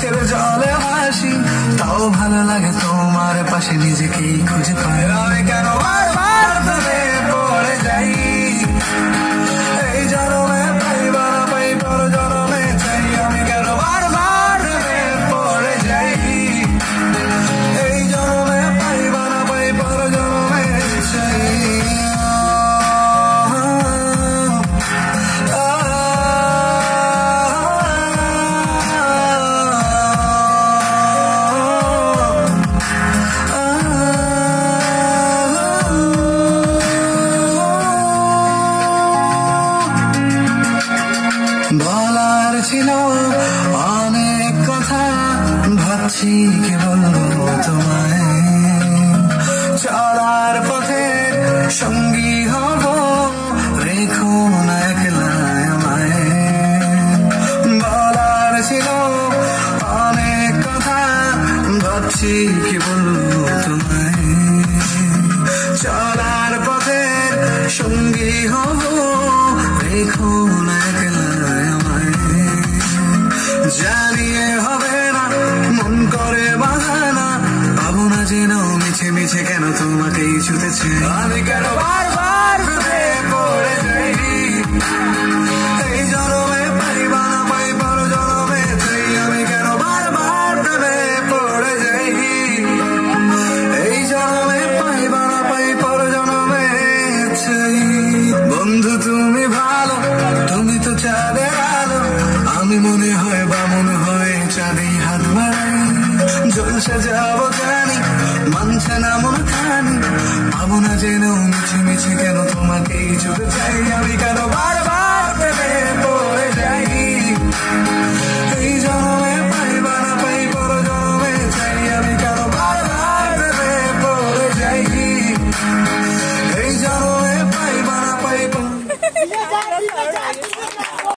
চোখের জলে ভাসি, তাও ভালো লাগে তোমার পাশে নিজেকেই খুঁজে পাই। আমি কেন বারবার প্রেমে পড়ে যাই, এই জন্মে পাই বা না পাই পর জন্মে চাই। আমি কেন বারবার প্রেমে পড়ে যাই, এই জন্মে পাই বা না পাই পর জন্মে চাই। বলার ছিল অনেক কথা, ভাবছি কি বলবো তোমায়। চলার পথে সঙ্গী হব, রেখো না একলা আমায়। বলার ছিল অনেক কথা, ভাবছি কি বলবো তোমায়। চলার পথে সঙ্গী হব, রেখো না একলা আমায়। জানিয়ে হবে না, মন করে বাহানা, পাবো না যেন মিছে মিছে কেন তোমাকেই ছুতেছে। আমি কেন বারবার প্রেমে পড়ে যাই, এই জন্মে পাই বা না পাই পর জন্মে চাই। আমি কেন বারবার প্রেমে পড়ে যাই, এই জন্মে পাই বা না পাই পর জন্মে চাই। বন্ধু তুমি ভালো, তুমি তো চাঁদের আলো, আমি মনে হয় বা মনে হয় চাঁদেই হাত বাড়াই। জলসে যাবো জানি, মানছে না মন খানি, পাবো না যেন মিছে মিছে কেন তোমাকেই ছুটে চাই। আমি কেন বারবার